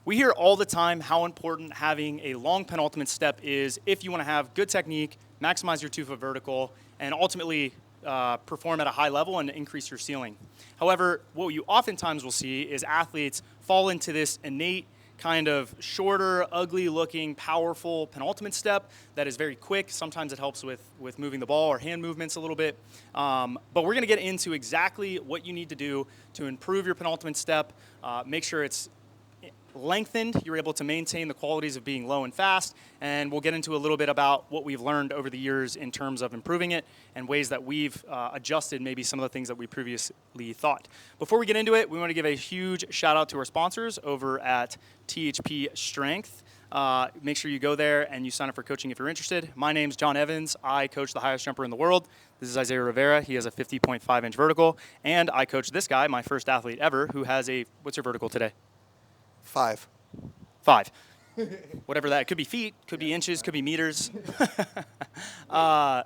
We hear all the time how important having a long penultimate step is if you want to have good technique, maximize your 2-foot vertical, and ultimately perform at a high level and increase your ceiling. However, what you oftentimes will see is athletes fall into this innate kind of shorter, ugly-looking, powerful penultimate step that is very quick. Sometimes it helps with moving the ball or hand movements a little bit. But we're going to get into exactly what you need to do to improve your penultimate step, make sure it's lengthened, you're able to maintain the qualities of being low and fast, and we'll get into a little bit about what we've learned over the years in terms of improving it and ways that we've adjusted maybe some of the things that we previously thought. Before we get into it, we want to give a huge shout out to our sponsors over at THPstrength. Make sure you go there and you sign up for coaching if you're interested. My name's John Evans. I coach the highest jumper in the world. This is Isaiah Rivera. He has a 50.5-inch vertical, and I coach this guy, my first athlete ever, who has a, what's your vertical today? 5. 5. Whatever that, it could be feet, could be inches, could be meters. You know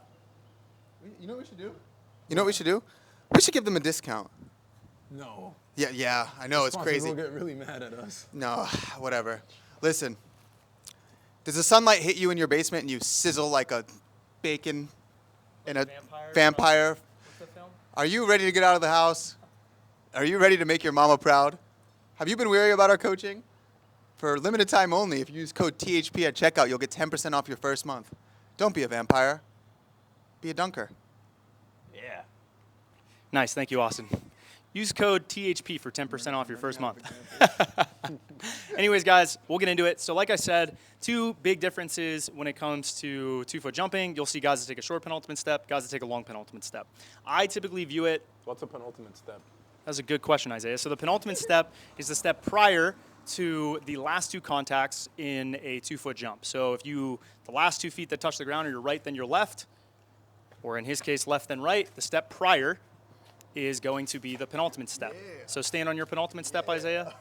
what we should do? You know what we should do? We should give them a discount. No. Yeah, I know, it's crazy. They'll get really mad at us. No, whatever. Listen, does the sunlight hit you in your basement and you sizzle like a bacon in a vampire? What's the film? Are you ready to get out of the house? Are you ready to make your mama proud? Have you been weary about our coaching? For limited time only, if you use code THP at checkout, you'll get 10% off your first month. Don't be a vampire. Be a dunker. Yeah. Nice, thank you, Austin. Use code THP for 10% off your first month. Anyways, guys, we'll get into it. So like I said, 2 big differences when it comes to 2-foot jumping. You'll see guys that take a short penultimate step, guys that take a long penultimate step. I typically view it. What's a penultimate step? That's a good question, Isaiah. So the penultimate step is the step prior to the last 2 contacts in a 2-foot jump. So if the last 2 feet that touch the ground are your right, then your left, or in his case, left, then right, the step prior is going to be the penultimate step. Yeah. So stand on your penultimate step, Isaiah.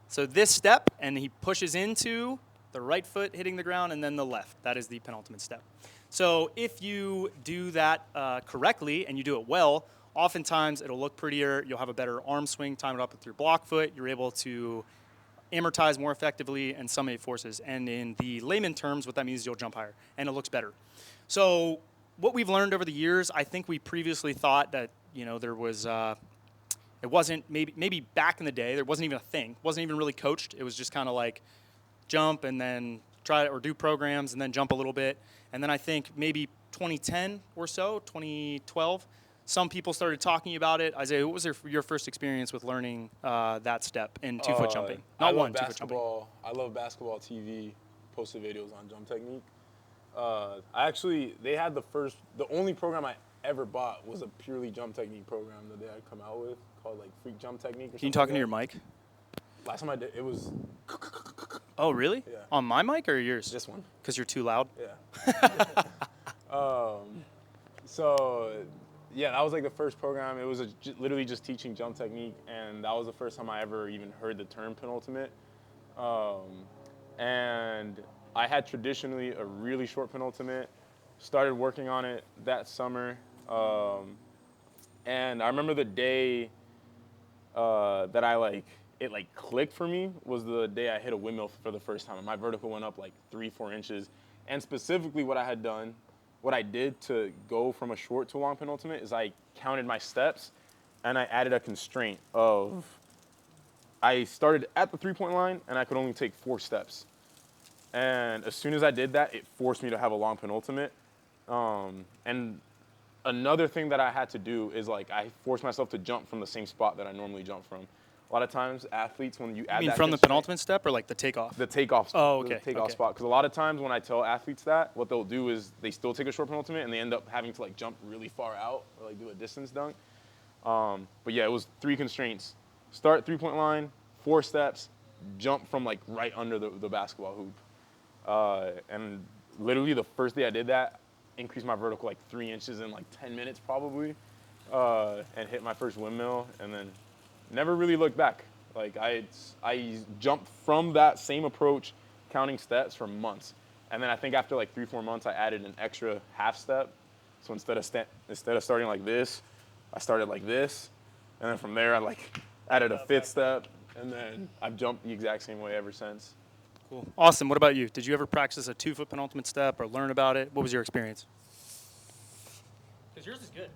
So this step, and he pushes into the right foot hitting the ground and then the left. That is the penultimate step. So if you do that correctly and you do it well, oftentimes it'll look prettier. You'll have a better arm swing, time it up with your block foot. You're able to amortize more effectively and summate forces. And in the layman terms, what that means is you'll jump higher and it looks better. So what we've learned over the years, I think we previously thought that, there was, it wasn't, maybe back in the day, there wasn't even a thing. It wasn't even really coached. It was just kind of like jump and then try or do programs and then jump a little bit. And then I think maybe 2010 or so, 2012, some people started talking about it. Isaiah, what was your first experience with learning that step in 2-foot jumping? Not one, 2-foot jumping. I love basketball TV posted videos on jump technique. They had the only program I ever bought was a purely jump technique program that they had come out with called like Freak Jump Technique or something. Can you talk into your mic? Last time I did, it was. Oh, really? Yeah. On my mic or yours? This one. Because you're too loud? Yeah. Yeah, that was like the first program. It was literally just teaching jump technique, and that was the first time I ever even heard the term penultimate. And I had traditionally a really short penultimate, started working on it that summer, and I remember the day that it clicked for me was the day I hit a windmill for the first time, and my vertical went up like 3-4 inches. And specifically what I did to go from a short to a long penultimate is I counted my steps and I added a constraint of, I started at the 3-point line and I could only take 4 steps. And as soon as I did that, it forced me to have a long penultimate. And another thing that I had to do is I forced myself to jump from the same spot that I normally jump from. A lot of times, athletes, when you add that, You mean from the penultimate step or the takeoff? The takeoff. Oh, okay. The takeoff spot. Because a lot of times when I tell athletes that, what they'll do is they still take a short penultimate and they end up having to jump really far out or do a distance dunk. But yeah, it was 3 constraints: start 3-point line, 4 steps, jump from right under the basketball hoop. And literally the first day I did that, increased my vertical 3 inches in 10 minutes probably, and hit my first windmill, and then never really looked back. I jumped from that same approach, counting steps for months. And then I think after 3-4 months, I added an extra half step. So instead of starting like this, I started like this. And then from there, I added a 5th step. and then I've jumped the exact same way ever since. Cool. Austin, what about you? Did you ever practice a 2-foot penultimate step or learn about it? What was your experience? Because yours is good.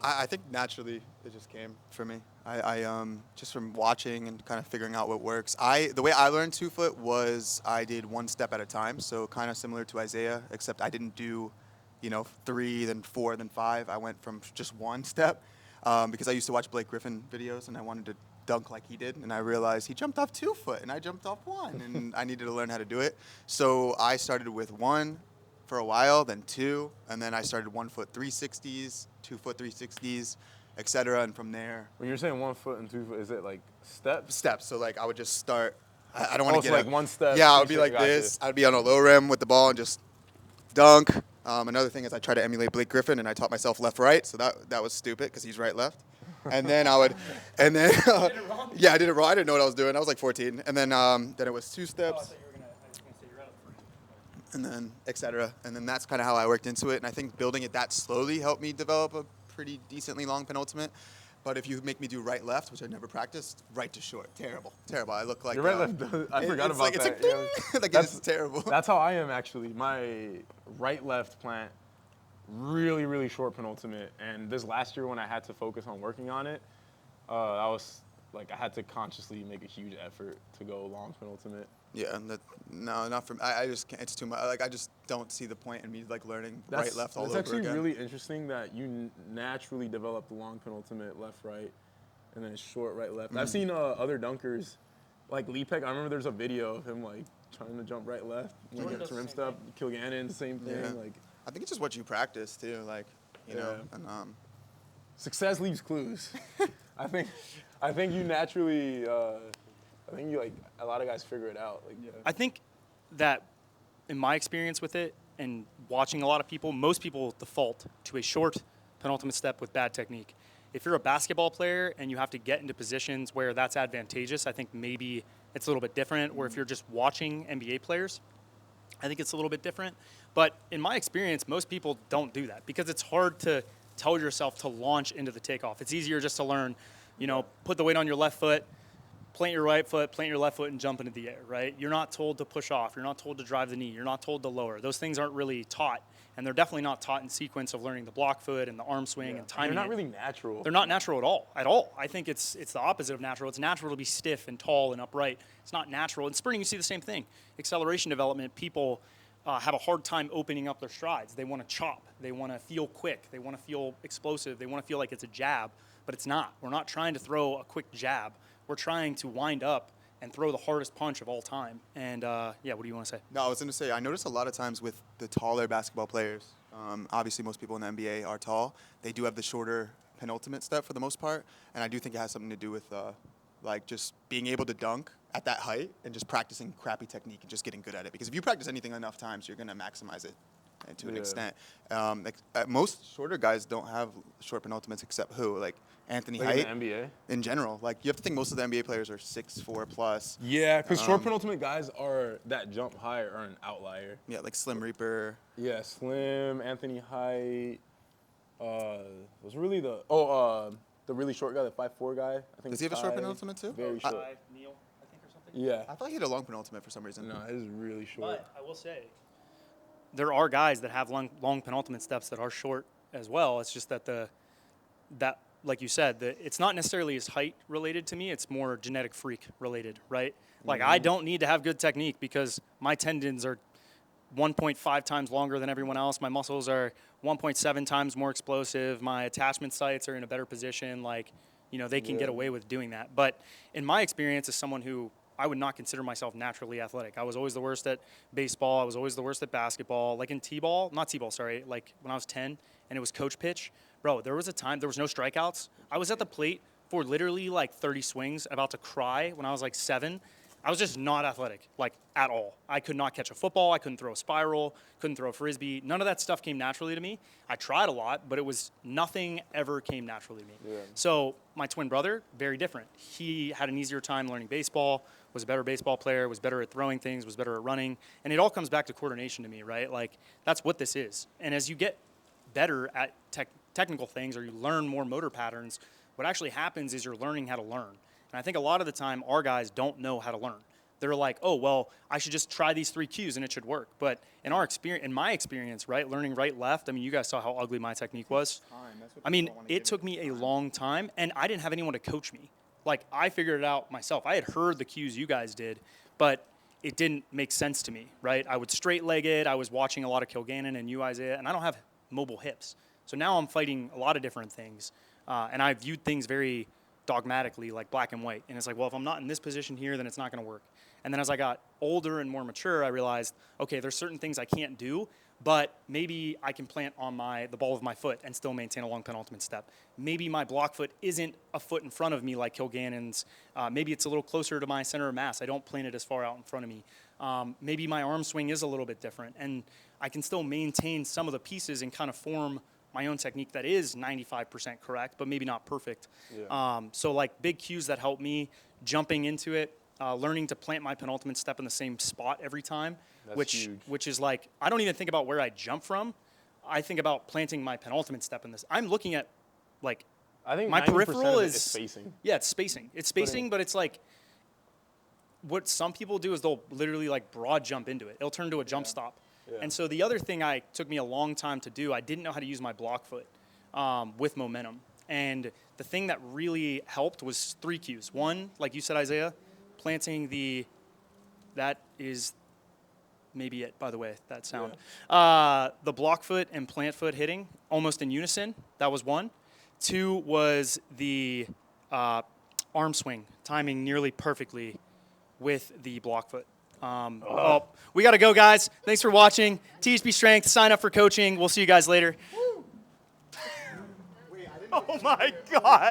I think naturally it just came for me. I just from watching and kind of figuring out what works. The way I learned 2-foot was I did one step at a time, so kind of similar to Isaiah, except I didn't do, 3, then 4, then 5. I went from just one step because I used to watch Blake Griffin videos and I wanted to dunk like he did, and I realized he jumped off 2 foot and I jumped off 1, and I needed to learn how to do it. So I started with 1 for a while, then 2, and then I started 1 foot 360s, 2 foot 360s, etc. And from there, When you're saying 1 foot and 2 foot, is it like steps? steps. So like I would just start. I don't want to Also get like one step. Yeah, I would two be like steps, this. I'd be on a low rim with the ball and just dunk. Another thing is I try to emulate Blake Griffin, and I taught myself left right, so that was stupid because he's right left. And then I would, and then yeah, I did it wrong. I didn't know what I was doing. I was like 14, and then it was 2 steps. And then etc. And then that's kind of how I worked into it. And I think building it that slowly helped me develop a pretty decently long penultimate. But if you make me do right left, which I never practiced, right to short, terrible. I look like Your right left. I forgot about that. It's like, like it's terrible. That's how I am actually. My right left plant, really really short penultimate. And this last year when I had to focus on working on it, I was like I had to consciously make a huge effort to go long penultimate. Yeah, no, not from. I just can't. It's too much. Like I just don't see the point in me like learning right left all over again. It's actually really interesting that you naturally develop the long penultimate left right, and then short right left. I've seen other dunkers, like Lepek. I remember there's a video of him like trying to jump right left, like get to rim step. Kilgannon, same thing. Yeah. Like I think it's just what you practice too. Like you know, and success leaves clues. I think you naturally. I think you like a lot of guys figure it out. Like, yeah. I think that in my experience with it and watching a lot of people, most people default to a short penultimate step with bad technique. If you're a basketball player and you have to get into positions where that's advantageous, I think maybe it's a little bit different. Or if you're just watching NBA players, I think it's a little bit different. But in my experience, most people don't do that because it's hard to tell yourself to launch into the takeoff. It's easier just to learn, put the weight on your left foot, plant your right foot, plant your left foot, and jump into the air, right? You're not told to push off. You're not told to drive the knee. You're not told to lower. Those things aren't really taught, and they're definitely not taught in sequence of learning the block foot and the arm swing and timing. They're not really natural. They're not natural at all. I think it's the opposite of natural. It's natural to be stiff and tall and upright. It's not natural. In sprinting, you see the same thing. Acceleration development, people have a hard time opening up their strides. They want to chop. They want to feel quick. They want to feel explosive. They want to feel like it's a jab, but it's not. We're not trying to throw a quick jab. We're trying to wind up and throw the hardest punch of all time. And, what do you want to say? No, I was going to say, I notice a lot of times with the taller basketball players, obviously most people in the NBA are tall. They do have the shorter penultimate step for the most part. And I do think it has something to do with, just being able to dunk at that height and just practicing crappy technique and just getting good at it. Because if you practice anything enough times, you're going to maximize it to an extent. Most shorter guys don't have short penultimates except who? Like Anthony Height. In the NBA? In general. Like, you have to think most of the NBA players are 6'4" plus. Yeah, because short penultimate guys that jump higher are an outlier. Yeah, like Slim Reaper. Yeah, Slim, Anthony Height. Was really the really short guy, the 5'4" guy. I think. Does he have a short penultimate too? Very short. Neil, I think, or something. Yeah. I thought he had a long penultimate for some reason. No, it is really short. But I will say, there are guys that have long penultimate steps that are short as well. It's just that like you said, it's not necessarily as height related to me. It's more genetic freak related, right? Like I don't need to have good technique because my tendons are 1.5 times longer than everyone else. My muscles are 1.7 times more explosive. My attachment sites are in a better position. Like, they can get away with doing that. But in my experience as someone who I would not consider myself naturally athletic. I was always the worst at baseball. I was always the worst at basketball. Like in like when I was 10 and it was coach pitch, bro, there was a time, there was no strikeouts. I was at the plate for literally like 30 swings, about to cry when I was like 7. I was just not athletic, like at all. I could not catch a football. I couldn't throw a spiral, couldn't throw a frisbee. None of that stuff came naturally to me. I tried a lot, but nothing ever came naturally to me. Yeah. So my twin brother, very different. He had an easier time learning baseball, was a better baseball player, was better at throwing things, was better at running. And it all comes back to coordination to me, right? Like that's what this is. And as you get better at technical things or you learn more motor patterns, what actually happens is you're learning how to learn. And I think a lot of the time our guys don't know how to learn. They're like, oh, well, I should just try these 3 cues and it should work. But in my experience, right, learning right, left, I mean, you guys saw how ugly my technique was. I mean, it took me a long time, and I didn't have anyone to coach me. Like, I figured it out myself. I had heard the cues you guys did, but it didn't make sense to me, right? I would straight leg it. I was watching a lot of Kilgannon and you, Isaiah, and I don't have mobile hips. So now I'm fighting a lot of different things, and I viewed things very dogmatically, like black and white. And it's like, well, if I'm not in this position here, then it's not going to work. And then as I got older and more mature, I realized, okay, there's certain things I can't do, but maybe I can plant on the ball of my foot and still maintain a long penultimate step. Maybe my block foot isn't a foot in front of me like Kilgannon's. Maybe it's a little closer to my center of mass. I don't plant it as far out in front of me. Maybe my arm swing is a little bit different, and I can still maintain some of the pieces and kind of form my own technique that is 95% correct, but maybe not perfect. Yeah. So like big cues that help me, jumping into it, learning to plant my penultimate step in the same spot every time, That's huge. which is like, I don't even think about where I jump from. I think about planting my penultimate step in this. I'm looking at, like, I think my 90% peripheral of it is spacing. Yeah, it's spacing. It's spacing, but it's like, what some people do is they'll literally like broad jump into it. It'll turn to a jump stop. Yeah. And so the other thing took me a long time to do, I didn't know how to use my block foot with momentum. And the thing that really helped was 3 cues. One, like you said, Isaiah, planting that is maybe it, by the way, that sound. Yeah. The block foot and plant foot hitting almost in unison. That was 1. 2 was the arm swing, timing nearly perfectly with the block foot. We got to go, guys. Thanks for watching. THPstrength, sign up for coaching. We'll see you guys later. Oh, my God.